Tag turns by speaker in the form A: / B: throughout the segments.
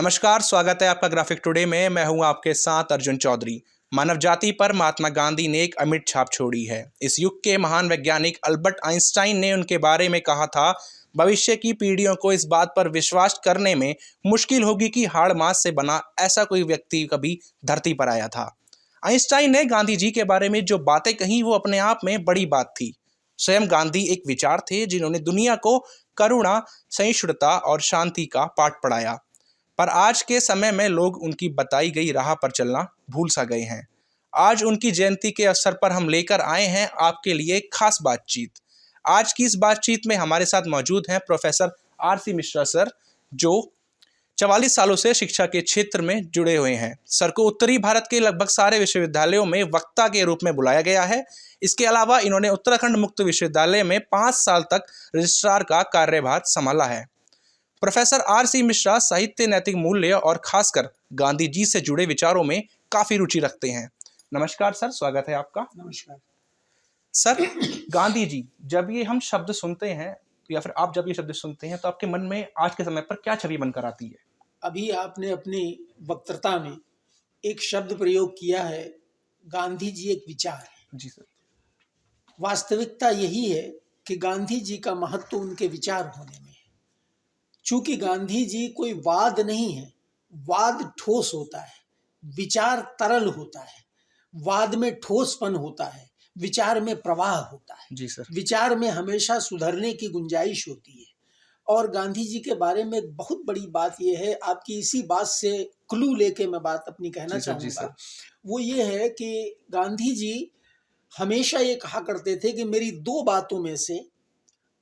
A: नमस्कार, स्वागत है आपका ग्राफिक टुडे में। मैं हूं आपके साथ अर्जुन चौधरी। मानव जाति पर महात्मा गांधी ने एक अमिट छाप छोड़ी है। इस युग के महान वैज्ञानिक अल्बर्ट आइंस्टाइन ने उनके बारे में कहा था, भविष्य की पीढ़ियों को इस बात पर विश्वास करने में मुश्किल होगी कि हाड़ मांस से बना ऐसा कोई व्यक्ति कभी धरती पर आया था। आइंस्टाइन ने गांधी जी के बारे में जो बातें कही वो अपने आप में बड़ी बात थी। स्वयं गांधी एक विचार थे जिन्होंने दुनिया को करुणा, सहिष्णुता और शांति का पाठ पढ़ाया। पर आज के समय में लोग उनकी बताई गई राह पर चलना भूल सा गए हैं। आज उनकी जयंती के अवसर पर हम लेकर आए हैं आपके लिए एक खास बातचीत। आज की इस बातचीत में हमारे साथ मौजूद हैं प्रोफेसर आर.सी. मिश्रा सर, जो 44 सालों से शिक्षा के क्षेत्र में जुड़े हुए हैं। सर को उत्तरी भारत के लगभग सारे विश्वविद्यालयों में वक्ता के रूप में बुलाया गया है। इसके अलावा इन्होंने उत्तराखंड मुक्त विश्वविद्यालय में 5 साल तक रजिस्ट्रार का कार्यभार संभाला है। Professor RC. मिश्रा साहित्य, नैतिक मूल्य और खासकर गांधी जी से जुड़े विचारों में काफी रुचि रखते हैं। नमस्कार सर, स्वागत है आपका।
B: नमस्कार
A: सर, गांधी जी, जब ये हम शब्द सुनते हैं या फिर आप जब ये शब्द सुनते हैं तो आपके मन में आज के समय पर क्या छवि बनकर आती है?
B: अभी आपने अपनी वक्तृता में एक शब्द प्रयोग किया है, गांधी जी एक विचार है।
A: जी सर।
B: वास्तविकता यही है कि गांधी जी का महत्व उनके विचार होने में है। चूंकि गांधी जी कोई वाद नहीं है, वाद ठोस होता है, विचार तरल होता है, वाद में ठोसपन होता है, विचार में प्रवाह होता है।
A: जी सर।
B: विचार में हमेशा सुधरने की गुंजाइश होती है। और गांधी जी के बारे में एक बहुत बड़ी बात यह है, आपकी इसी बात से क्लू लेके मैं बात अपनी कहना चाहूँगा, वो ये है कि गांधी जी हमेशा ये कहा करते थे कि मेरी दो बातों में से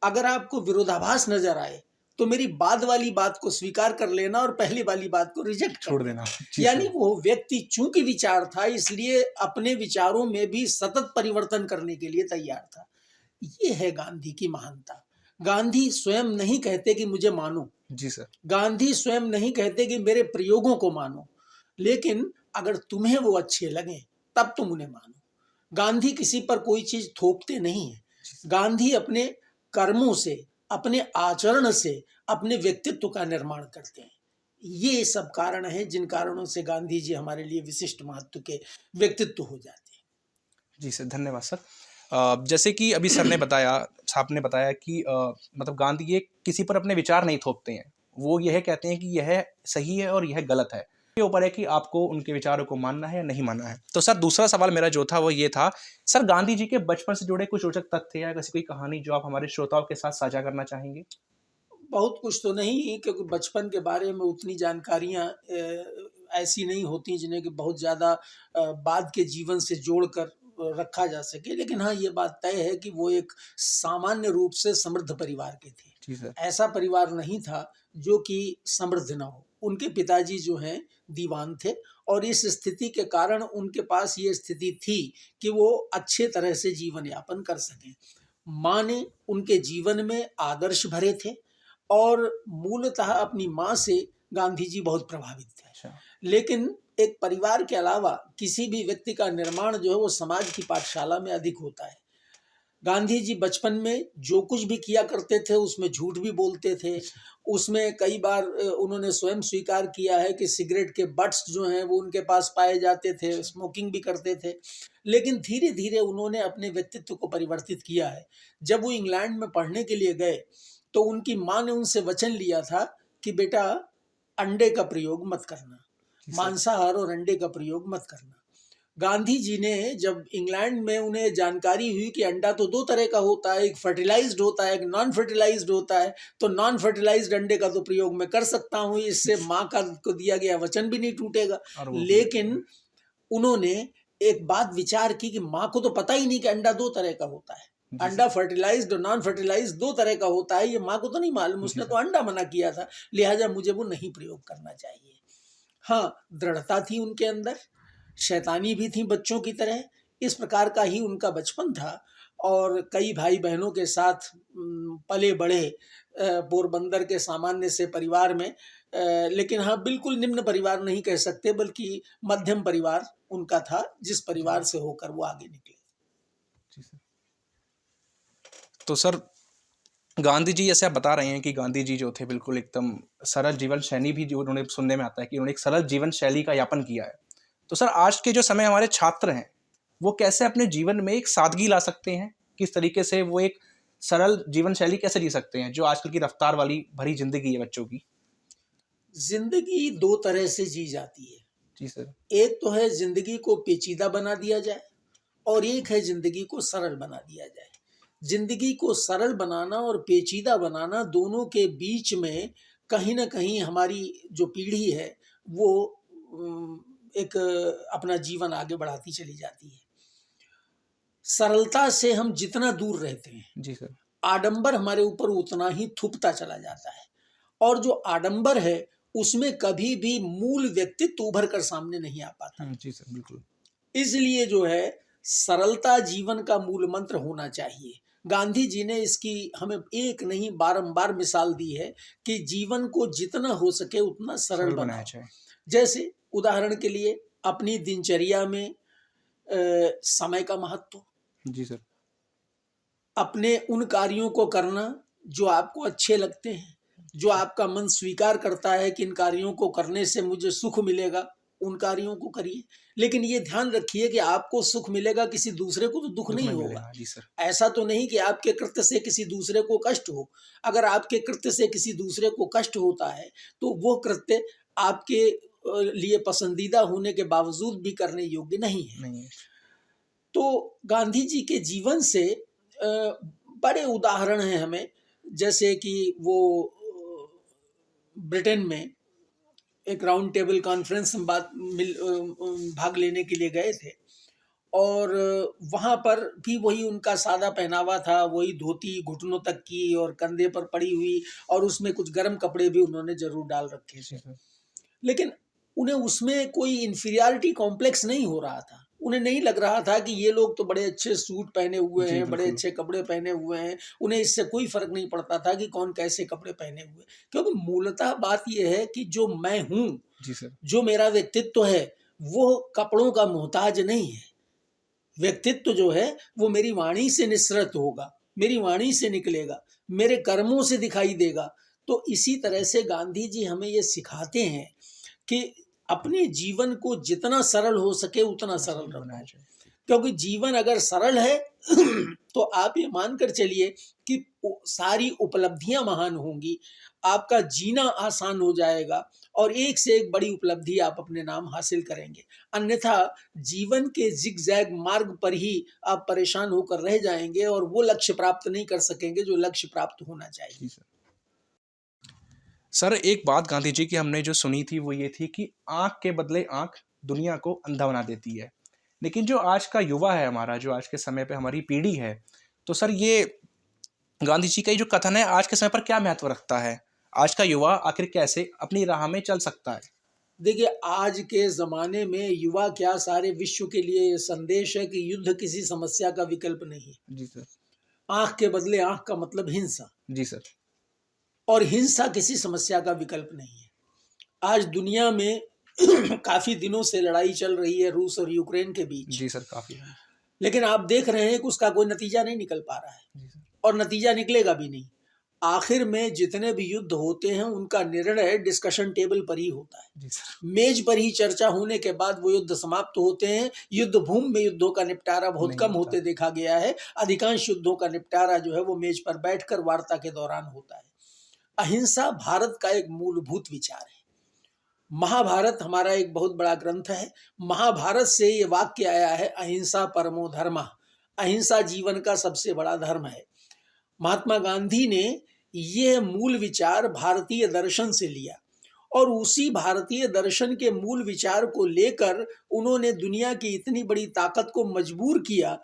B: अगर आपको विरोधाभास नजर आए तो मेरी बाद वाली बात को स्वीकार कर लेना और पहली वाली बात को रिजेक्ट छोड़ देना। यानी वो व्यक्ति चूंकि विचार था, इसलिए अपने विचारों में भी सतत परिवर्तन करने के लिए तैयार था। ये है गांधी की महानता। गांधी स्वयं नहीं कहते कि मुझे मानो।
A: जी सर।
B: गांधी स्वयं नहीं कहते कि मेरे प्रयोगों को मानो, लेकिन अगर तुम्हें वो अच्छे लगे तब तुम उन्हें मानो। गांधी किसी पर कोई चीज थोपते नहीं है। गांधी अपने कर्मों से, अपने आचरण से अपने व्यक्तित्व का निर्माण करते हैं। ये सब कारण हैं जिन कारणों से गांधी जी हमारे लिए विशिष्ट महत्व के व्यक्तित्व हो जाते हैं।
A: जी सर, धन्यवाद सर। जैसे कि अभी सर ने बताया, आपने बताया कि मतलब गांधी ये किसी पर अपने विचार नहीं थोपते हैं। वो यह कहते हैं कि यह सही है और यह गलत है। ये ऊपर है कि आपको उनके विचारों को मानना है या नहीं मानना है। तो सर, दूसरा सवाल मेरा जो था वो ये था, सर गांधी जी के बचपन से जुड़े कुछ रोचक तथ्य या ऐसी कोई कहानी जो आप हमारे श्रोताओं के साथ साझा करना चाहेंगे?
B: बहुत कुछ तो नहीं, क्योंकि बचपन के बारे में उतनी जानकारियां ऐसी नहीं होती जिन्हें कि बहुत ज़्यादा बाद के जीवन से जोड़कर रखा जा सके। लेकिन हाँ, ये बात तय है कि वो एक सामान्य रूप से समृद्ध परिवार के थे।
A: जी सर।
B: ऐसा परिवार नहीं था जो कि समृद्ध ना हो। उनके पिताजी जो हैं दीवान थे, और इस स्थिति के कारण उनके पास ये स्थिति थी कि वो अच्छे तरह से जीवन यापन कर सकें। माँ ने उनके जीवन में आदर्श भरे थे, और मूलतः अपनी माँ से गांधी जी बहुत प्रभावित थे।
A: अच्छा।
B: लेकिन एक परिवार के अलावा किसी भी व्यक्ति का निर्माण जो है वो समाज की पाठशाला में अधिक होता है। गांधी जी बचपन में जो कुछ भी किया करते थे उसमें झूठ भी बोलते थे। उसमें कई बार उन्होंने स्वयं स्वीकार किया है कि सिगरेट के बट्स जो हैं वो उनके पास पाए जाते थे, स्मोकिंग भी करते थे। लेकिन धीरे धीरे उन्होंने अपने व्यक्तित्व को परिवर्तित किया है। जब वो इंग्लैंड में पढ़ने के लिए गए तो उनकी माँ ने उनसे वचन लिया था कि बेटा, अंडे का प्रयोग मत करना, मांसाहार और अंडे का प्रयोग मत करना। गांधी जी ने जब इंग्लैंड में उन्हें जानकारी हुई कि अंडा तो दो तरह का होता है, एक फर्टिलाइज्ड होता है, एक नॉन फर्टिलाइज्ड होता है, तो नॉन फर्टिलाइज्ड अंडे का तो प्रयोग मैं कर सकता हूँ, इससे माँ का को दिया गया वचन भी नहीं टूटेगा। लेकिन उन्होंने एक बात विचार की कि माँ को तो पता ही नहीं कि अंडा दो तरह का होता है, अंडा फर्टिलाइज्ड और नॉन फर्टिलाइज्ड दो तरह का होता है, ये माँ को तो नहीं मालूम, उसने तो अंडा मना किया था, लिहाजा मुझे वो नहीं प्रयोग करना चाहिए। हाँ, दृढ़ता थी उनके अंदर, शैतानी भी थी बच्चों की तरह। इस प्रकार का ही उनका बचपन था, और कई भाई बहनों के साथ पले बढ़े पोरबंदर के सामान्य से परिवार में। लेकिन हाँ, बिल्कुल निम्न परिवार नहीं कह सकते, बल्कि मध्यम परिवार उनका था, जिस परिवार से होकर वो आगे निकले।
A: तो सर, गांधी जी, जैसे आप बता रहे हैं कि गांधी जी जो थे बिल्कुल एकदम सरल जीवन शैली भी, जो उन्होंने सुनने में आता है कि उन्होंने एक सरल जीवन शैली का यापन किया है। तो सर, आज के जो समय हमारे छात्र हैं, वो कैसे अपने जीवन में एक सादगी ला सकते हैं? किस तरीके से वो एक सरल जीवन शैली कैसे जी सकते हैं, जो आजकल की रफ्तार वाली भरी ज़िंदगी है बच्चों की?
B: जिंदगी दो तरह से जी जाती है।
A: जी सर।
B: एक तो है जिंदगी को पेचीदा बना दिया जाए, और एक है जिंदगी को सरल बना दिया जाए। जिंदगी को सरल बनाना और पेचीदा बनाना, दोनों के बीच में कहीं ना कहीं हमारी जो पीढ़ी है वो एक अपना जीवन आगे बढ़ाती चली जाती है। सरलता से हम जितना दूर रहते हैं,
A: जी सर।
B: आडंबर हमारे ऊपर उतना ही थुपता चला जाता है, और जो आडंबर है उसमें कभी भी मूल व्यक्तित्व उभर कर सामने नहीं आ पाता।
A: जी सर, बिल्कुल।
B: इसलिए जो है, सरलता जीवन का मूल मंत्र होना चाहिए। गांधी जी ने इसकी हमें एक नहीं बारंबार मिसाल दी है कि जीवन को जितना हो सके उतना सरल बनाया
A: जाए।
B: जैसे उदाहरण के लिए अपनी दिनचर्या में समय का महत्व,
A: जी सर।
B: अपने उन कार्यों को करना जो आपको अच्छे लगते हैं, जो आपका मन स्वीकार करता है कि इन कार्यों को करने से मुझे सुख मिलेगा, उन कार्यों को करिए। लेकिन ये ध्यान रखिए कि आपको सुख मिलेगा, किसी दूसरे को तो दुख नहीं होगा।
A: जी सर।
B: ऐसा तो नहीं कि आपके कृत्य से किसी दूसरे को कष्ट हो। अगर आपके कृत्य से किसी दूसरे को कष्ट होता है तो वो कृत्य आपके लिए पसंदीदा होने के बावजूद भी करने योग्य नहीं है। तो गांधी जी के जीवन से बड़े उदाहरण हैं हमें, जैसे कि वो ब्रिटेन में एक राउंड टेबल कॉन्फ्रेंस में भाग लेने के लिए गए थे, और वहाँ पर भी वही उनका सादा पहनावा था, वही धोती घुटनों तक की और कंधे पर पड़ी हुई, और उसमें कुछ गर्म कपड़े भी उन्होंने जरूर डाल रखे थे। लेकिन उन्हें उसमें कोई इंफीरियरिटी कॉम्प्लेक्स नहीं हो रहा था। उन्हें नहीं लग रहा था कि ये लोग तो बड़े अच्छे सूट पहने हुए हैं, बड़े अच्छे कपड़े पहने हुए हैं, उन्हें इससे कोई फर्क नहीं पड़ता था कि कौन कैसे कपड़े पहने हुए। क्योंकि मूलतः बात यह है कि जो मैं हूँ,
A: जी सर,
B: जो मेरा व्यक्तित्व है, वो कपड़ों का मोहताज नहीं है। व्यक्तित्व जो है वो मेरी वाणी से निसृत होगा, मेरी वाणी से निकलेगा, मेरे कर्मों से दिखाई देगा। तो इसी तरह से गांधी जी हमें ये सिखाते हैं कि अपने जीवन को जितना सरल हो सके उतना सरल रखना चाहिए। क्योंकि जीवन अगर सरल है तो आप ये मानकर चलिए कि सारी उपलब्धियां महान होंगी, आपका जीना आसान हो जाएगा, और एक से एक बड़ी उपलब्धि आप अपने नाम हासिल करेंगे। अन्यथा जीवन के जिगजैग मार्ग पर ही आप परेशान होकर रह जाएंगे और वो लक्ष्य प्राप्त नहीं कर सकेंगे जो लक्ष्य प्राप्त होना चाहिए।
A: सर, एक बात गांधी जी की हमने जो सुनी थी वो ये थी कि आंख के बदले आंख दुनिया को अंधा बना देती है। लेकिन जो आज का युवा है हमारा, जो आज के समय पे हमारी पीढ़ी है, तो सर ये गांधी जी का ये जो कथन है आज के समय पर क्या महत्व रखता है? आज का युवा आखिर कैसे अपनी राह में चल सकता है?
B: देखिए, आज के ज़माने में युवा क्या, सारे विश्व के लिए ये संदेश है कि युद्ध किसी समस्या का विकल्प नहीं।
A: जी सर।
B: आंख के बदले आंख का मतलब हिंसा।
A: जी सर।
B: और हिंसा किसी समस्या का विकल्प नहीं है। आज दुनिया में काफ़ी दिनों से लड़ाई चल रही है रूस और यूक्रेन के बीच।
A: जी सर, काफ़ी।
B: लेकिन आप देख रहे हैं कि उसका कोई नतीजा नहीं निकल पा रहा है, और नतीजा निकलेगा भी नहीं। आखिर में जितने भी युद्ध होते हैं उनका निर्णय डिस्कशन टेबल पर ही होता है। मेज पर ही चर्चा होने के बाद वो युद्ध समाप्त होते हैं। युद्ध भूमि में युद्धों का निपटारा बहुत कम होते देखा गया है। अधिकांश युद्धों का निपटारा जो है वो मेज पर बैठकर वार्ता के दौरान होता है। अहिंसा भारत का एक मूलभूत विचार है। महाभारत हमारा एक बहुत बड़ा ग्रंथ है। महाभारत से ये वाक्य आया है, अहिंसा परमो धर्मः। अहिंसा जीवन का सबसे बड़ा धर्म है। महात्मा गांधी ने यह मूल विचार भारतीय दर्शन से लिया, और उसी भारतीय दर्शन के मूल विचार को लेकर उन्होंने दुनिया की इतनी बड़ी ताकत को मजबूर किया।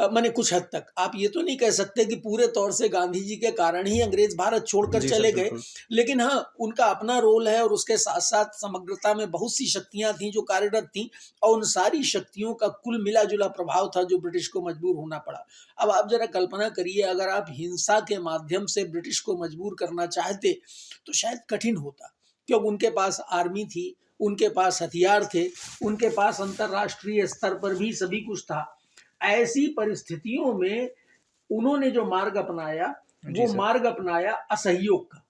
B: माने कुछ हद तक आप ये तो नहीं कह सकते कि पूरे तौर से गांधी जी के कारण ही अंग्रेज भारत छोड़कर चले गए, लेकिन हाँ, उनका अपना रोल है, और उसके साथ साथ समग्रता में बहुत सी शक्तियां थीं जो कार्यरत थीं, और उन सारी शक्तियों का कुल मिला जुला प्रभाव था जो ब्रिटिश को मजबूर होना पड़ा। अब आप जरा कल्पना करिए, अगर आप हिंसा के माध्यम से ब्रिटिश को मजबूर करना चाहते तो शायद कठिन होता, क्योंकि उनके पास आर्मी थी, उनके पास हथियार थे, उनके पास अंतर्राष्ट्रीय स्तर पर भी सभी कुछ था। ऐसी परिस्थितियों में उन्होंने जो मार्ग अपनाया
A: जी
B: वो
A: सर।
B: मार्ग अपनाया असहयोग का,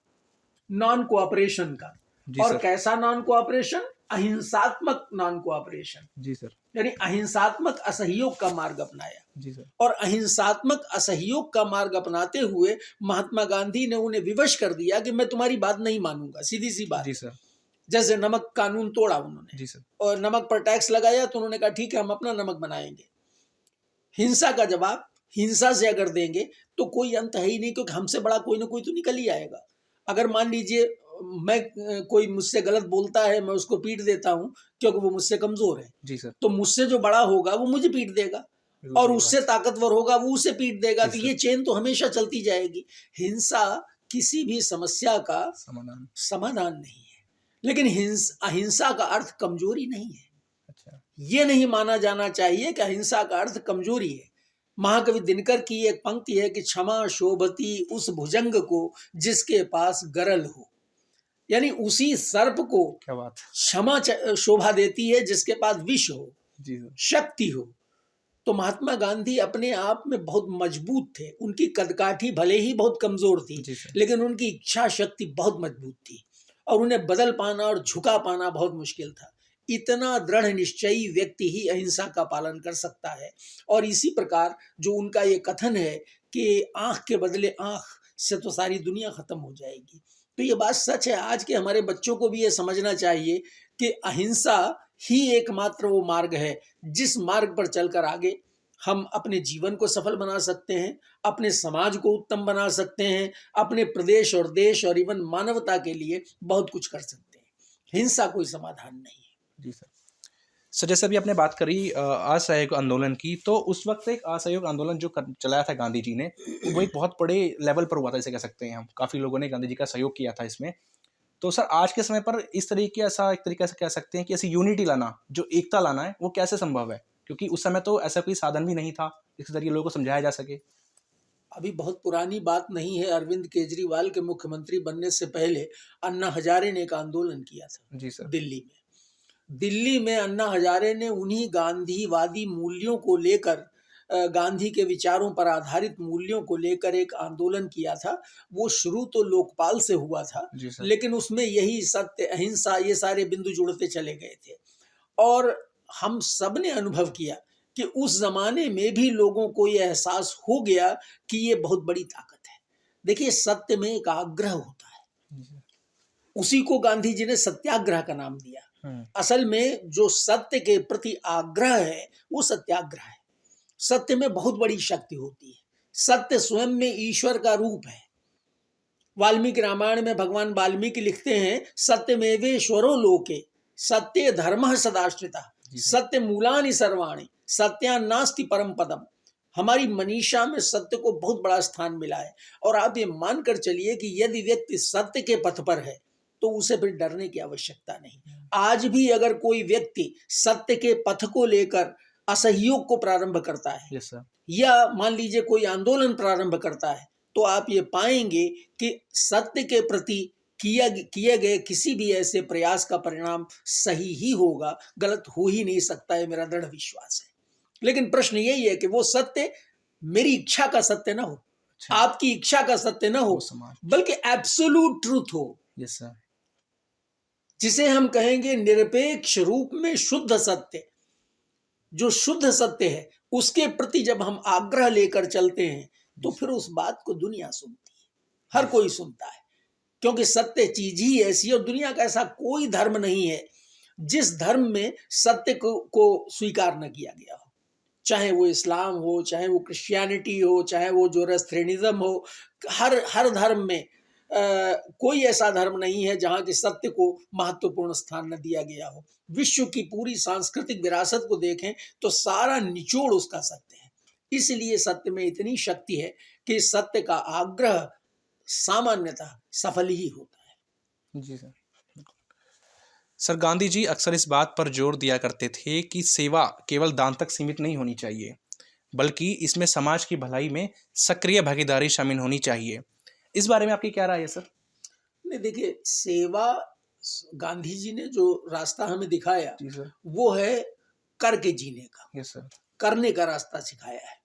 B: नॉन कोऑपरेशन का।
A: जी
B: और
A: सर।
B: कैसा नॉन कोऑपरेशन? अहिंसात्मक नॉन कोऑपरेशन,
A: जी सर।
B: यानी अहिंसात्मक असहयोग का मार्ग अपनाया।
A: जी सर।
B: और अहिंसात्मक असहयोग का मार्ग अपनाते हुए महात्मा गांधी ने उन्हें विवश कर दिया कि मैं तुम्हारी बात नहीं मानूंगा, सीधी सी बात
A: जी
B: है।
A: सर।
B: जैसे नमक कानून तोड़ा उन्होंने,
A: जी सर।
B: और नमक पर टैक्स लगाया, तो उन्होंने कहा ठीक है हम अपना नमक बनाएंगे। हिंसा का जवाब हिंसा से अगर देंगे तो कोई अंत है ही नहीं, क्योंकि हमसे बड़ा कोई ना कोई तो निकल ही आएगा। अगर मान लीजिए मैं कोई मुझसे गलत बोलता है, मैं उसको पीट देता हूं क्योंकि वो मुझसे कमजोर है,
A: जी सर।
B: तो मुझसे जो बड़ा होगा वो मुझे पीट देगा,
A: बिल्कुल
B: और
A: सही
B: उससे
A: बात।
B: ताकतवर होगा वो उसे पीट देगा।
A: जी
B: तो
A: सर।
B: ये चेन तो हमेशा चलती जाएगी। हिंसा किसी भी समस्या का
A: समाधान।
B: समाधान नहीं है, लेकिन अहिंसा का अर्थ कमजोरी नहीं है।
A: अच्छा।
B: ये नहीं माना जाना चाहिए कि अहिंसा का अर्थ कमजोरी है। महाकवि दिनकर की एक पंक्ति है कि क्षमा शोभती उस भुजंग को जिसके पास गरल हो, यानी उसी सर्प को
A: क्या बात।
B: क्षमा शोभा देती है जिसके पास विष हो,
A: जी सर।
B: शक्ति हो। तो महात्मा गांधी अपने आप में बहुत मजबूत थे। उनकी कदकाठी भले ही बहुत कमजोर थी,
A: जी सर।
B: लेकिन उनकी इच्छा शक्ति बहुत मजबूत थी, और उन्हें बदल पाना और झुका पाना बहुत मुश्किल था। इतना दृढ़ निश्चयी व्यक्ति ही अहिंसा का पालन कर सकता है। और इसी प्रकार जो उनका ये कथन है कि आंख के बदले आंख से तो सारी दुनिया खत्म हो जाएगी, तो ये बात सच है। आज के हमारे बच्चों को भी ये समझना चाहिए कि अहिंसा ही एकमात्र वो मार्ग है जिस मार्ग पर चलकर आगे हम अपने जीवन को सफल बना सकते हैं, अपने समाज को उत्तम बना सकते हैं, अपने प्रदेश और देश और इवन मानवता के लिए बहुत कुछ कर सकते हैं। हिंसा कोई समाधान नहीं है।
A: जी सर। सर जैसे अभी आपने बात करी असहयोग आंदोलन की, तो उस वक्त एक असहयोग आंदोलन जो चलाया था गांधी जी ने, वो एक बहुत बड़े लेवल पर हुआ था, इसे कह सकते हैं हम। काफ़ी लोगों ने गांधी जी का सहयोग किया था इसमें। तो सर आज के समय पर इस तरीके ऐसा एक तरीके से कह सकते हैं कि ऐसी यूनिटी लाना, जो एकता लाना है, वो कैसे संभव है? क्योंकि उस समय तो ऐसा कोई साधन भी नहीं था जिसके जरिए लोगों को समझाया जा सके।
B: अभी बहुत पुरानी बात नहीं है, अरविंद केजरीवाल के मुख्यमंत्री बनने से पहले अन्ना हजारे ने एक आंदोलन किया था
A: जी सर।
B: दिल्ली में। दिल्ली में अन्ना हजारे ने उन्हीं गांधीवादी मूल्यों को लेकर, गांधी के विचारों पर आधारित मूल्यों को लेकर एक आंदोलन किया था। वो शुरू तो लोकपाल से हुआ था,
A: जी सर।
B: लेकिन उसमें यही सत्य, अहिंसा, ये सारे बिंदु जुड़ते चले गए थे। और हम सब ने अनुभव किया कि उस जमाने में भी लोगों को ये एहसास हो गया कि ये बहुत बड़ी ताकत है। देखिए, सत्य में एक आग्रह होता है,
A: जी सर।
B: उसी को गांधी जी ने सत्याग्रह का नाम दिया।
A: हम्म।
B: असल में जो सत्य के प्रति आग्रह है वो सत्याग्रह है। सत्य में बहुत बड़ी शक्ति होती है। सत्य स्वयं में ईश्वर का रूप है। वाल्मीकि रामायण में भगवान वाल्मीकि लिखते हैं, सत्यमेवेश्वरो लोके सत्य धर्मः सदाश्रिता
A: जी सर।
B: सत्य मूलानि सर्वाणि सत्यान्नास्ति परम पदम। हमारी मनीषा में सत्य को बहुत बड़ा स्थान मिला है। और आप ये मानकर चलिए कि यदि व्यक्ति सत्य के पथ पर है तो उसे फिर डरने की आवश्यकता नहीं। आज भी अगर कोई व्यक्ति सत्य के पथ को लेकर असहयोग को प्रारंभ करता है,
A: यस सर।
B: या मान लीजिए कोई आंदोलन प्रारंभ करता है, तो आप ये पाएंगे कि सत्य के प्रति किए गए किसी भी ऐसे प्रयास का परिणाम सही ही होगा, गलत हो ही नहीं सकता है, मेरा दृढ़ विश्वास है। लेकिन प्रश्न यही है कि वो सत्य मेरी इच्छा का सत्य ना हो,
A: अच्छा।
B: आपकी इच्छा का सत्य ना हो,
A: वो समाज।
B: बल्कि एब्सोल्यूट ट्रूथ हो,
A: यस सर।
B: जिसे हम कहेंगे निरपेक्ष रूप में शुद्ध सत्य। जो शुद्ध सत्य है उसके प्रति जब हम आग्रह लेकर चलते हैं तो फिर उस बात को दुनिया सुनती है, हर कोई सुनता है, क्योंकि सत्य चीज ही ऐसी है। और दुनिया का ऐसा कोई धर्म नहीं है जिस धर्म में सत्य को स्वीकार न किया गया हो, चाहे वो इस्लाम हो, चाहे वो क्रिश्चियनिटी हो, चाहे वो जोरस्ट्रियनिज्म हो। हर धर्म में कोई ऐसा धर्म नहीं है जहां के सत्य को महत्वपूर्ण स्थान न दिया गया हो। विश्व की पूरी सांस्कृतिक विरासत को देखें तो सारा निचोड़ उसका सत्य है। इसलिए सत्य में इतनी शक्ति है कि सत्य का आग्रह सामान्यतः सफल ही होता है।
A: जी सर। सर गांधी जी अक्सर इस बात पर जोर दिया करते थे कि सेवा केवल दान तक सीमित नहीं होनी चाहिए, बल्कि इसमें समाज की भलाई में सक्रिय भागीदारी शामिल होनी चाहिए। इस बारे में आपकी क्या राय है सर?
B: नहीं, देखिए, सेवा, गांधी जी ने जो रास्ता हमें दिखाया
A: जी सर।
B: वो है करके जीने का,
A: यस सर।
B: करने का रास्ता सिखाया है।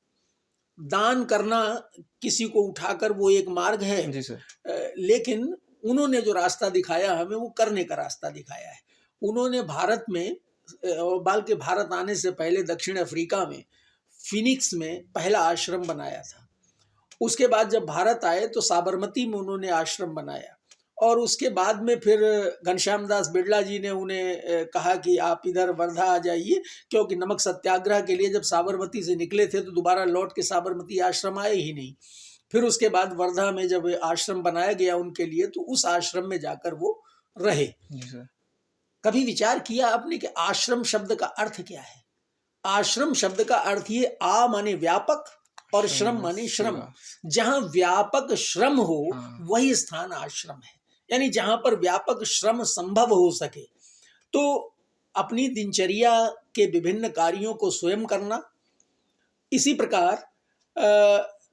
B: दान करना किसी को उठाकर वो एक मार्ग है,
A: जी सर।
B: लेकिन उन्होंने जो रास्ता दिखाया हमें, वो करने का रास्ता दिखाया है। उन्होंने भारत में, बल्कि भारत आने से पहले दक्षिण अफ्रीका में फिनिक्स में पहला आश्रम बनाया था। उसके बाद जब भारत आए तो साबरमती में उन्होंने आश्रम बनाया, और उसके बाद में फिर घनश्याम दास बिड़ला जी ने उन्हें कहा कि आप इधर वर्धा आ जाइए, क्योंकि नमक सत्याग्रह के लिए जब साबरमती से निकले थे तो दोबारा लौट के साबरमती आश्रम आए ही नहीं। फिर उसके बाद वर्धा में जब आश्रम बनाया गया उनके लिए, तो उस आश्रम में जाकर वो रहे। कभी विचार किया आपने कि आश्रम शब्द का अर्थ क्या है? आश्रम शब्द का अर्थ ये आ माने व्यापक और श्रम माने श्रम। जहां व्यापक श्रम हो वही स्थान आश्रम है, यानी जहां पर व्यापक श्रम संभव हो सके। तो अपनी दिनचर्या के विभिन्न कार्यों को स्वयं करना, इसी प्रकार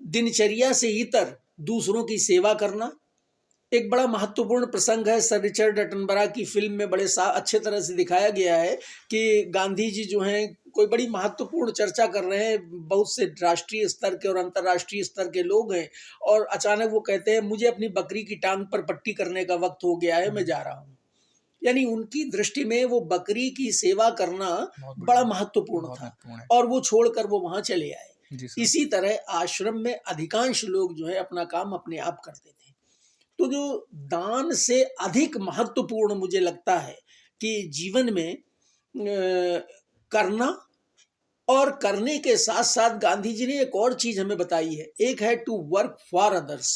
B: दिनचर्या से इतर दूसरों की सेवा करना एक बड़ा महत्वपूर्ण प्रसंग है। सर रिचर्ड अटनबरा की फिल्म में बड़े अच्छे तरह से दिखाया गया है कि गांधी जी जो हैं कोई बड़ी महत्वपूर्ण चर्चा कर रहे हैं, बहुत से राष्ट्रीय स्तर के और अंतर्राष्ट्रीय स्तर के लोग हैं, और अचानक वो कहते हैं मुझे अपनी बकरी की टांग पर पट्टी करने का वक्त हो गया है, मैं जा रहा हूँ। यानी उनकी दृष्टि में वो बकरी की सेवा करना बड़ा महत्वपूर्ण था, और वो छोड़कर वो वहां चले आए। इसी तरह आश्रम में अधिकांश लोग जो है अपना काम अपने आप करते थे। तो जो दान से अधिक महत्वपूर्ण मुझे लगता है कि जीवन में करना, और करने के साथ साथ गांधी जी ने एक और चीज हमें बताई है। एक है टू वर्क फॉर अदर्स,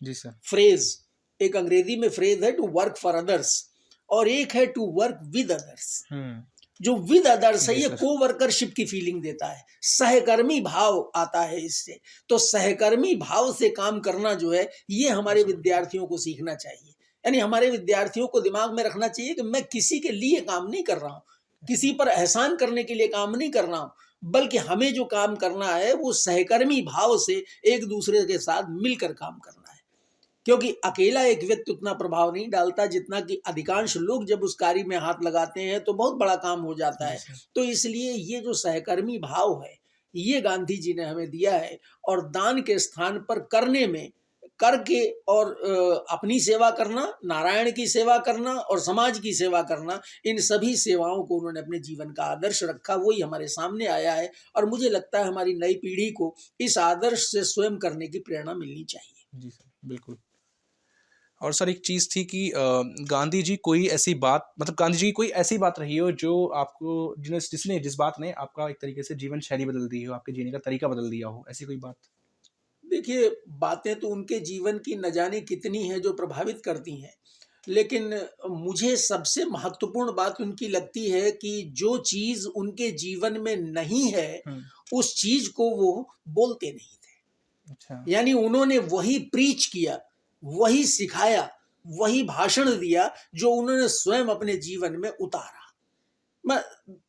B: जी सर, फ्रेज, एक अंग्रेजी में फ्रेज है टू वर्क फॉर अदर्स, और एक है टू वर्क विद अदर्स। जो विद अदर्स है ये को वर्करशिप की फीलिंग देता है, सहकर्मी भाव आता है इससे। तो सहकर्मी भाव से काम करना जो है ये हमारे विद्यार्थियों को सीखना चाहिए। यानी हमारे विद्यार्थियों को दिमाग में रखना चाहिए कि मैं किसी के लिए काम नहीं कर रहा हूँ, किसी पर एहसान करने के लिए काम नहीं कर रहा हूँ, बल्कि हमें जो काम करना है वो सहकर्मी भाव से एक दूसरे के साथ मिलकर काम करना है। क्योंकि अकेला एक व्यक्ति उतना प्रभाव नहीं डालता जितना कि अधिकांश लोग जब उस कार्य में हाथ लगाते हैं तो बहुत बड़ा काम हो जाता है। तो इसलिए ये जो सहकर्मी भाव है ये गांधी जी ने हमें दिया है, और दान के स्थान पर करने में, करके और अपनी सेवा करना, नारायण की सेवा करना और समाज की सेवा करना, इन सभी सेवाओं को उन्होंने अपने जीवन का आदर्श रखा। वही हमारे सामने आया है, और मुझे लगता है हमारी नई पीढ़ी को इस आदर्श से स्वयं करने की प्रेरणा मिलनी चाहिए।
A: जी सर, बिल्कुल। और सर एक चीज़ थी कि गांधी जी कोई ऐसी बात, मतलब गांधी जी की कोई ऐसी बात रही हो जो आपको, जिस बात ने आपका एक तरीके से जीवन शैली बदल दी हो, आपके जीने का तरीका बदल दिया हो, ऐसी कोई बात?
B: देखिए, बातें तो उनके जीवन की न जाने कितनी हैं जो प्रभावित करती हैं, लेकिन मुझे सबसे महत्वपूर्ण बात उनकी लगती है कि जो चीज़ उनके जीवन में नहीं है उस चीज़ को वो बोलते नहीं थे। अच्छा। यानी उन्होंने वही प्रीच किया, वही सिखाया, वही भाषण दिया जो उन्होंने स्वयं अपने जीवन में उतारा। मैं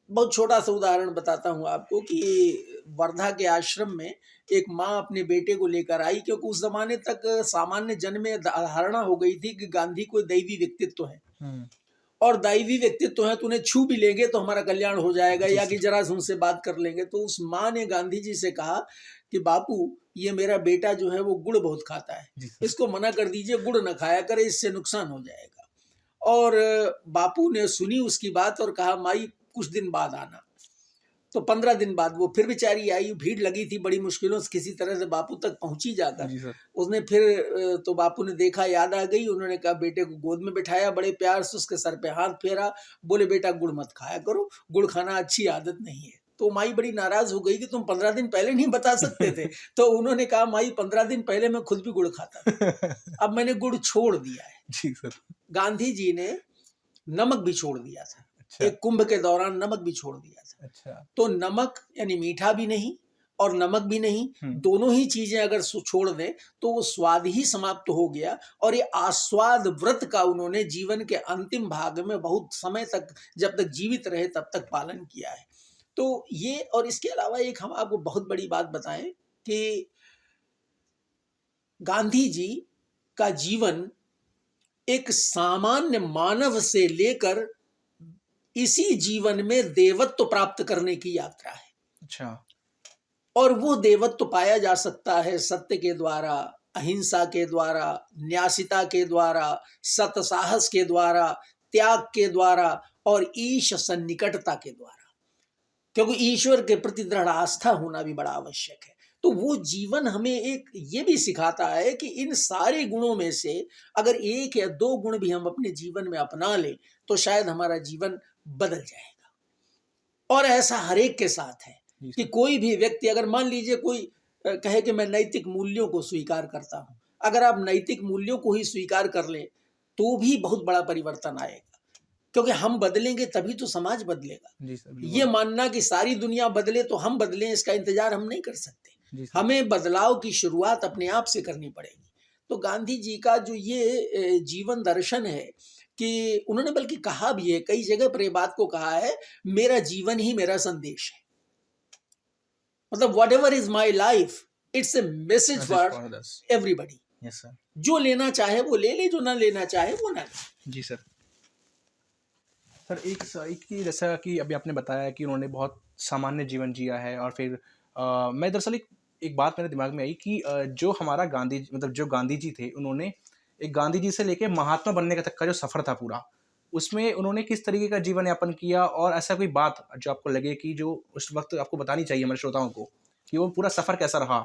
B: बहुत छोटा सा उदाहरण बताता हूँ आपको कि वर्धा के आश्रम में एक माँ अपने बेटे को लेकर आई, क्योंकि उस जमाने तक सामान्य जन में धारणा हो गई थी कि गांधी कोई दैवी व्यक्तित्व है, और दैवी व्यक्तित्व है तो उन्हें छू भी लेंगे तो हमारा कल्याण हो जाएगा, या कि जरा से उनसे बात कर लेंगे। तो उस माँ ने गांधी जी से कहा कि बापू, ये मेरा बेटा जो है वो गुड़ बहुत खाता है, इसको मना कर दीजिए, गुड़ न खाया करे, इससे नुकसान हो जाएगा। और बापू ने सुनी उसकी बात और कहा माई कुछ दिन बाद आना। तो 15 दिन बाद वो फिर बेचारी आई, भीड़ लगी थी, बड़ी मुश्किलों से किसी तरह से बापू तक पहुंची जाकर। उसने फिर तो बापू ने देखा, याद आ गई, उन्होंने कहा बेटे को गोद में बिठाया, बड़े प्यार से उसके सर पे हाथ फेरा, बोले बेटा गुड़ मत खाया करो, गुड़ खाना अच्छी आदत नहीं है। तो माई बड़ी नाराज हो गई कि तुम 15 दिन पहले नहीं बता सकते थे। तो उन्होंने कहा माई 15 दिन पहले मैं खुद भी गुड़ खाता था, अब मैंने गुड़ छोड़ दिया है। जी सर। गांधी जी ने नमक भी छोड़ दिया था। अच्छा। एक कुंभ के दौरान नमक भी छोड़ दिया था। अच्छा। तो नमक यानी मीठा भी नहीं और नमक भी नहीं, दोनों ही चीजें अगर छोड़ दें तो वो स्वाद ही समाप्त हो गया। और ये आस्वाद व्रत का उन्होंने जीवन के अंतिम भाग में बहुत समय तक, जब तक जीवित रहे तब तक पालन किया है। तो ये, और इसके अलावा एक हम आपको बहुत बड़ी बात बताएं कि गांधी जी का जीवन एक सामान्य मानव से लेकर इसी जीवन में देवत्व प्राप्त करने की यात्रा है। अच्छा। और वो देवत्व पाया जा सकता है सत्य के द्वारा, अहिंसा के द्वारा, न्यासिता के द्वारा, सत साहस के द्वारा, त्याग के द्वारा और ईश सन्निकटता के द्वारा, क्योंकि ईश्वर के प्रति दृढ़ आस्था होना भी बड़ा आवश्यक है। तो वो जीवन हमें एक ये भी सिखाता है कि इन सारे गुणों में से अगर एक या दो गुण भी हम अपने जीवन में अपना लें तो शायद हमारा जीवन बदल जाएगा। और ऐसा हर एक के साथ है कि कोई भी व्यक्ति, अगर मान लीजिए कोई कहे कि मैं नैतिक मूल्यों को स्वीकार करता हूं, अगर आप नैतिक मूल्यों को ही स्वीकार कर लें तो भी बहुत बड़ा परिवर्तन आएगा, क्योंकि हम बदलेंगे तभी तो समाज बदलेगा। ये मानना कि सारी दुनिया बदले तो हम बदलें, इसका इंतजार हम नहीं कर सकते। हमें बदलाव की शुरुआत अपने आप से करनी पड़ेगी। तो गांधी जी का जो ये जीवन दर्शन है कि उन्होंने बल्कि कहा भी है, कई जगह पर ये बात को कहा है, मेरा जीवन ही मेरा संदेश है। मतलब what ever is my life, it's a message for everybody. जो लेना चाहे वो ले ले, जो ना लेना चाहे वो ना ले।
A: जी सर। सर एक की जैसा कि अभी आपने बताया कि उन्होंने बहुत सामान्य जीवन जिया है, और फिर मैं दरअसल एक बात मेरे दिमाग में आई कि जो हमारा गांधी, मतलब जो गांधी जी थे, उन्होंने एक गांधी जी से लेके महात्मा बनने तक का जो सफ़र था पूरा, उसमें उन्होंने किस तरीके का जीवन यापन किया, और ऐसा कोई बात जो आपको लगे कि जो उस वक्त आपको बतानी चाहिए हमारे श्रोताओं को, कि वो पूरा सफ़र कैसा रहा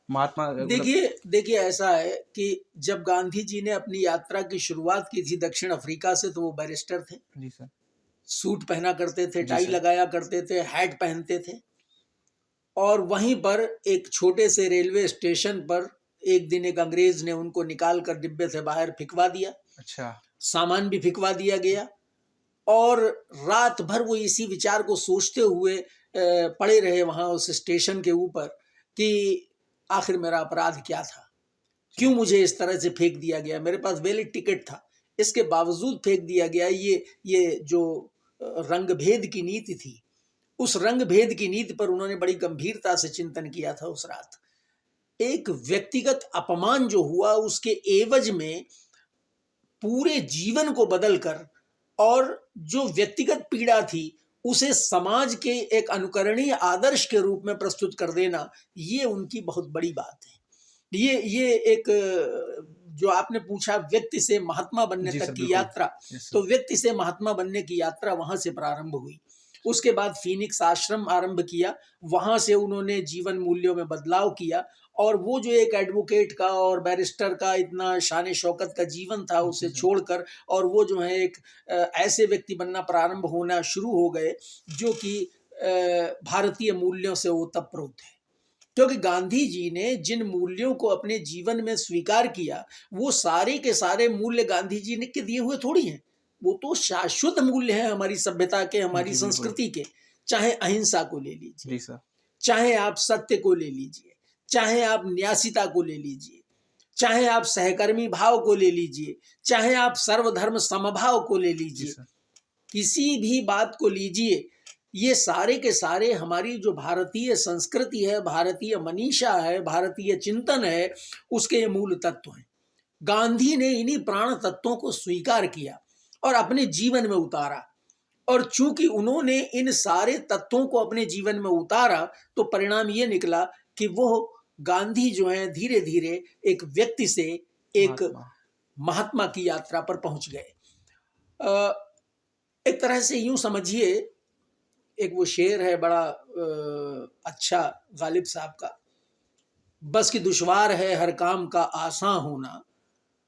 A: महात्मा।
B: देखिए ऐसा है कि जब गांधी जी ने अपनी यात्रा की शुरुआत की थी दक्षिण अफ्रीका से, तो वो बैरिस्टर थे।
A: जी सर।
B: सूट पहना करते थे, टाई लगाया करते थे, हैट पहनते थे। और वहीं पर एक छोटे से रेलवे स्टेशन पर एक दिन एक अंग्रेज ने उनको निकाल कर डिब्बे से बाहर फिकवा दिया।
A: अच्छा।
B: सामान भी फिकवा दिया गया, और रात भर वो इसी विचार को सोचते हुए पड़े रहे वहां उस स्टेशन के ऊपर कि आखिर मेरा अपराध क्या था, क्यों मुझे इस तरह से फेंक दिया गया, मेरे पास वैलिड टिकट था, इसके बावजूद फेंक दिया गया। ये जो रंग भेद की नीति थी, उस रंग भेद की नीति पर उन्होंने बड़ी गंभीरता से चिंतन किया था उस रात। एक व्यक्तिगत अपमान जो हुआ, उसके एवज में पूरे जीवन को बदलकर और जो व्यक्तिगत पीड़ा थी उसे समाज के एक अनुकरणीय आदर्श के रूप में प्रस्तुत कर देना, ये उनकी बहुत बड़ी बात है। ये एक जो आपने पूछा व्यक्ति से महात्मा बनने तक की यात्रा, तो व्यक्ति से महात्मा बनने की यात्रा वहां से प्रारंभ हुई। उसके बाद फीनिक्स आश्रम आरंभ किया, वहां से उन्होंने जीवन मूल्यों में बदलाव किया, और वो जो एक एडवोकेट का और बैरिस्टर का इतना शान शौकत का जीवन था उसे छोड़कर, और वो जो है एक ऐसे व्यक्ति बनना प्रारंभ होना शुरू हो गए जो कि भारतीय मूल्यों से ओतप्रोत है। क्योंकि गांधी जी ने जिन मूल्यों को अपने जीवन में स्वीकार किया, वो सारे के सारे मूल्य गांधी जी ने के दिए हुए थोड़ी हैं, वो तो शाश्वत मूल्य है हमारी सभ्यता के, हमारी संस्कृति के। चाहे अहिंसा को ले लीजिए, चाहे आप सत्य को ले लीजिए, चाहे आप न्यासिता को ले लीजिए, चाहे आप सहकर्मी भाव को ले लीजिए, चाहे आप सर्वधर्म समभाव को ले लीजिए, किसी भी बात को लीजिए, ये सारे के सारे हमारी जो भारतीय संस्कृति है, भारतीय मनीषा है, भारतीय चिंतन है, उसके ये मूल तत्व हैं। गांधी ने इन्हीं प्राण तत्वों को स्वीकार किया और अपने जीवन में उतारा, और चूंकि उन्होंने इन सारे तत्वों को अपने जीवन में उतारा, तो परिणाम ये निकला कि वो गांधी जो है धीरे धीरे एक व्यक्ति से एक महात्मा की यात्रा पर पहुंच गए। एक तरह से यूं समझिए, एक वो शेर है बड़ा अच्छा गालिब साहब का, बस की दुश्वार है हर काम का आसान होना,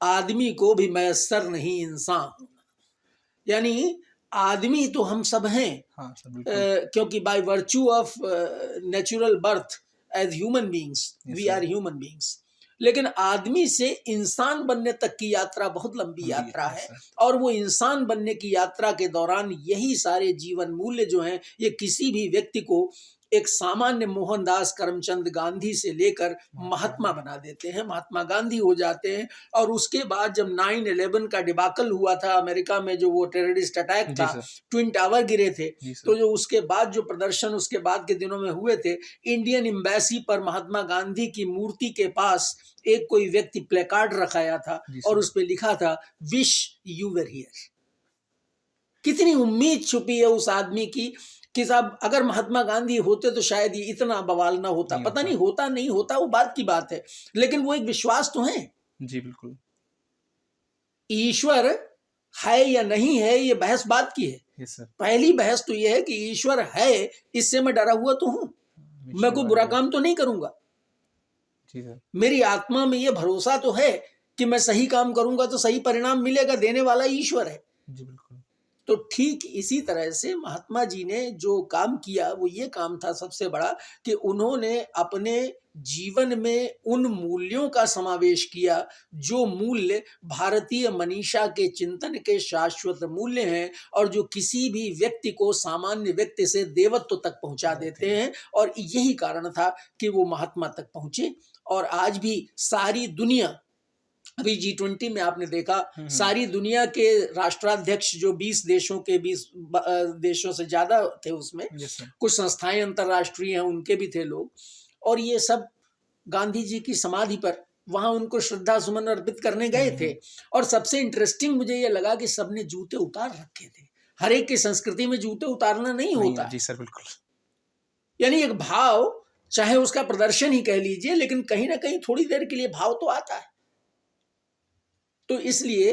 B: आदमी को भी मैसर नहीं इंसान होना। यानी आदमी तो हम सब हैं, क्योंकि by virtue of natural birth as human beings we are human beings, लेकिन आदमी से इंसान बनने तक की यात्रा बहुत लंबी यात्रा है, और वो इंसान बनने की यात्रा के दौरान यही सारे जीवन मूल्य जो हैं, ये किसी भी व्यक्ति को एक सामान्य मोहनदास करमचंद गांधी से लेकर महात्मा बना देते हैं, महात्मा गांधी हो जाते हैं। और उसके बाद जब 9/11 का डिबाकल हुआ था अमेरिका में, जो वो टेररिस्ट अटैक था, ट्विन टावर गिरे थे, तो जो उसके बाद जो प्रदर्शन उसके बाद के दिनों में हुए थे, इंडियन एम्बेसी पर महात्मा गांधी की मूर्ति के पास एक कोई व्यक्ति प्लेकार्ड रखाया था और उस पर लिखा था विश यू वर हियर। कितनी उम्मीद छुपी है उस आदमी की कि साहब अगर महात्मा गांधी होते तो शायद ये इतना बवाल ना होता, पता नहीं होता नहीं होता वो बात की बात है, लेकिन वो एक विश्वास तो है।
A: जी बिल्कुल।
B: ईश्वर है या नहीं है ये बहस बात की है।
A: Yes sir.
B: पहली बहस तो ये है कि ईश्वर है, इससे मैं डरा हुआ तो हूं, मैं कोई बुरा काम तो नहीं करूंगा।
A: जी सर।
B: मेरी आत्मा में ये भरोसा तो है कि मैं सही काम करूंगा तो सही परिणाम मिलेगा, देने वाला ईश्वर है।
A: जी बिल्कुल।
B: तो ठीक इसी तरह से महात्मा जी ने जो काम किया वो ये काम था सबसे बड़ा कि उन्होंने अपने जीवन में उन मूल्यों का समावेश किया जो मूल्य भारतीय मनीषा के चिंतन के शाश्वत मूल्य हैं और जो किसी भी व्यक्ति को सामान्य व्यक्ति से देवत्व तक पहुंचा देते हैं। और यही कारण था कि वो महात्मा तक पहुंचे। और आज भी सारी दुनिया, अभी G20 में आपने देखा सारी दुनिया के राष्ट्राध्यक्ष जो 20 देशों के 20 देशों से ज्यादा थे उसमें, कुछ संस्थाएं अंतरराष्ट्रीय हैं उनके भी थे लोग, और ये सब गांधी जी की समाधि पर वहां उनको श्रद्धा सुमन अर्पित करने गए थे। और सबसे इंटरेस्टिंग मुझे ये लगा कि सबने जूते उतार रखे थे। हर एक की संस्कृति में जूते उतारना नहीं होता।
A: जी सर बिल्कुल।
B: यानी एक भाव, चाहे उसका प्रदर्शन ही कह लीजिए, लेकिन कहीं ना कहीं थोड़ी देर के लिए भाव तो आता है। तो इसलिए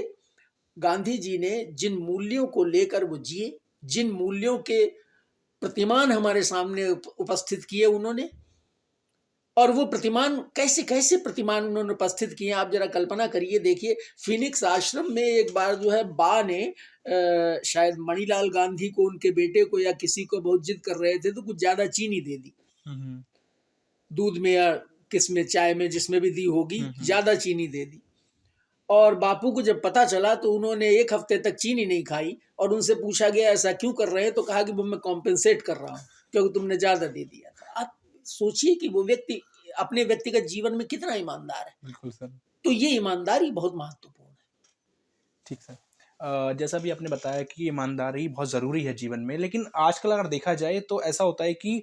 B: गांधी जी ने जिन मूल्यों को लेकर वो जिए, जिन मूल्यों के प्रतिमान हमारे सामने उपस्थित किए उन्होंने, और वो प्रतिमान कैसे कैसे प्रतिमान उन्होंने उपस्थित किए आप जरा कल्पना करिए। देखिए फिनिक्स आश्रम में एक बार जो है बा ने शायद मणिलाल गांधी को, उनके बेटे को या किसी को बहुत जिद कर रहे थे तो कुछ ज्यादा चीनी दे दी, दूध में या किसमें, चाय में, जिसमें भी दी होगी, ज्यादा चीनी दे दी। और बापू को जब पता चला तो उन्होंने 1 हफ्ते तक चीनी नहीं खाई और उनसे पूछा गया ऐसा क्यों कर रहे हैं, तो कहा कि वो मैं कॉम्पेंसेट कर रहा हूँ क्योंकि तुमने ज्यादा दे दिया था। आप सोचिए कि वो व्यक्ति अपने व्यक्तिगत जीवन में कितना ईमानदार है।
A: बिल्कुल सर।
B: तो ये ईमानदारी बहुत महत्वपूर्ण है।
A: ठीक सर। जैसा भी आपने बताया कि ईमानदारी बहुत ज़रूरी है जीवन में, लेकिन आजकल अगर देखा जाए तो ऐसा होता है कि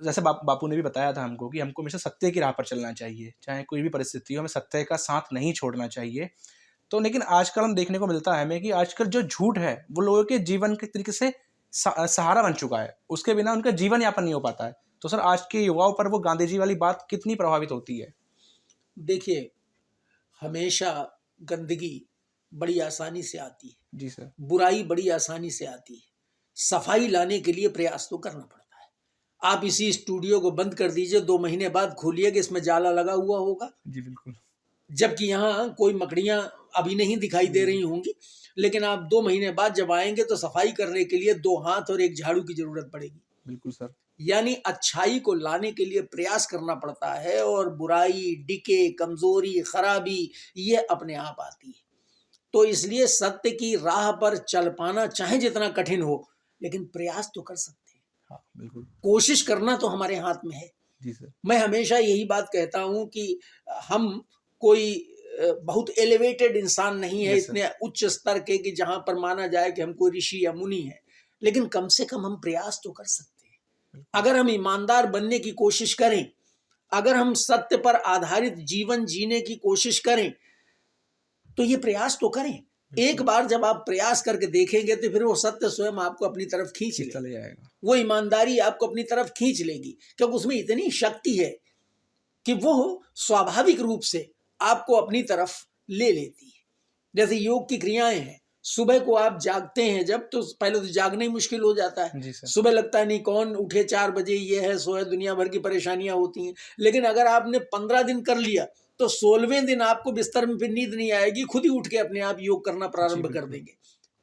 A: जैसे बापू ने भी बताया था हमको कि हमको हमेशा सत्य की राह पर चलना चाहिए, चाहे कोई भी परिस्थिति हो, हमें सत्य का साथ नहीं छोड़ना चाहिए। तो लेकिन आजकल हम देखने को मिलता है हमें कि आजकल जो झूठ है वो लोगों के जीवन के तरीके से सहारा बन चुका है, उसके बिना उनका जीवन यापन नहीं हो पाता है। तो सर आज के युवाओं पर वो गांधी जी वाली बात कितनी प्रभावित होती है?
B: देखिए, हमेशा गंदगी बड़ी आसानी से आती है।
A: जी सर।
B: बुराई बड़ी आसानी से आती है। सफाई लाने के लिए प्रयास तो करना पड़ता है। आप इसी स्टूडियो को बंद कर दीजिए, 2 महीने बाद खोलिएगा, इसमें जाला लगा हुआ होगा।
A: जी बिल्कुल।
B: जबकि यहाँ कोई मकड़ियाँ अभी नहीं दिखाई दे रही होंगी, लेकिन आप 2 महीने बाद जब आएंगे तो सफाई करने के लिए 2 हाथ और 1 झाड़ू की जरूरत पड़ेगी।
A: बिल्कुल सर।
B: यानी अच्छाई को लाने के लिए प्रयास करना पड़ता है और बुराई, डिके, कमजोरी, खराबी ये अपने आप आती है। तो इसलिए सत्य की राह पर चल पाना चाहे जितना कठिन हो, लेकिन प्रयास तो कर सकते हैं।
A: हाँ बिल्कुल।
B: कोशिश करना तो हमारे हाथ में है।
A: जी सर। मैं
B: हमेशा यही बात कहता हूं कि हम कोई बहुत एलिवेटेड इंसान नहीं है, इतने उच्च स्तर के कि जहां पर माना जाए कि हम कोई ऋषि या मुनि है, लेकिन कम से कम हम प्रयास तो कर सकते हैं। अगर हम ईमानदार बनने की कोशिश करें, अगर हम सत्य पर आधारित जीवन जीने की कोशिश करें, तो ये प्रयास तो करें। एक बार जब आप प्रयास करके देखेंगे तो फिर वो सत्य स्वयं आपको अपनी तरफ खींच ले जाएगा, वो ईमानदारी आपको अपनी तरफ खींच लेगी, क्योंकि उसमें इतनी शक्ति है कि वो स्वाभाविक रूप से आपको अपनी तरफ ले लेती है। जैसे योग की क्रियाएं हैं, सुबह को आप जागते हैं जब, तो पहले तो जागना ही मुश्किल हो जाता है। सुबह लगता है नहीं कौन उठे 4 बजे, ये है सो है, दुनिया भर की परेशानियां होती हैं। लेकिन अगर आपने 15 दिन कर लिया तो 16वें दिन आपको बिस्तर में फिर नींद नहीं आएगी, खुद ही उठ के अपने आप योग करना प्रारंभ कर देंगे।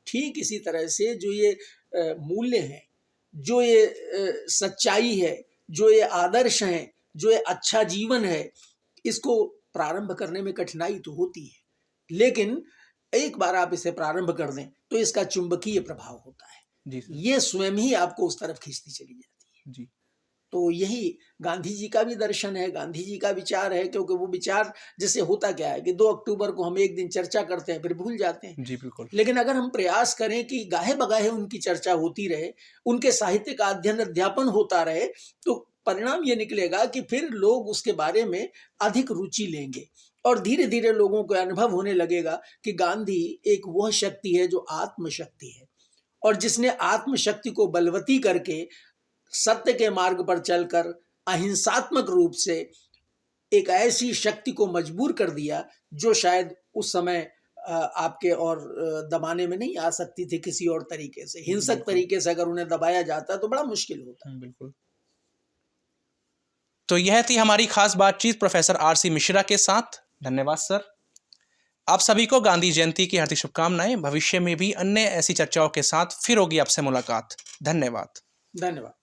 B: ठीक इसी तरह से जो ये मूल्य हैं, जो ये सच्चाई है, जो ये आदर्श हैं, जो ये अच्छा जीवन है, इसको प्रारंभ करने में कठिनाई तो होती है, लेकिन एक बार आप इसे प्रारंभ कर दें तो इसका चुंबकीय प्रभाव होता है। जी ये स्वयं ही आपको उस तरफ खींचती चली जाती है। जी। तो यही गांधी जी का भी दर्शन है, गांधी जी का विचार है, क्योंकि वो विचार जैसे होता क्या है कि 2 अक्टूबर को हम एक दिन चर्चा करते हैं फिर भूल जाते हैं। जी बिल्कुल। लेकिन अगर हम प्रयास करें कि गाहे बगाहे उनकी चर्चा होती रहे, उनके साहित्य का अध्ययन अध्यापन होता रहे, तो परिणाम ये निकलेगा कि फिर लोग उसके बारे में अधिक रुचि लेंगे और धीरे धीरे लोगों को अनुभव होने लगेगा कि गांधी एक वह शक्ति है जो आत्मशक्ति है, और जिसने आत्मशक्ति को बलवती करके सत्य के मार्ग पर चलकर अहिंसात्मक रूप से एक ऐसी शक्ति को मजबूर कर दिया जो शायद उस समय आपके और दबाने में नहीं आ सकती थी किसी और तरीके से। हिंसक तरीके से अगर उन्हें दबाया जाता तो बड़ा मुश्किल होता।
A: बिल्कुल। तो यह थी हमारी खास बातचीत प्रोफेसर आर.सी. मिश्रा के साथ। धन्यवाद सर। आप सभी को गांधी जयंती की हार्दिक शुभकामनाएं। भविष्य में भी अन्य ऐसी चर्चाओं के साथ फिर होगी आपसे मुलाकात। धन्यवाद।
B: धन्यवाद।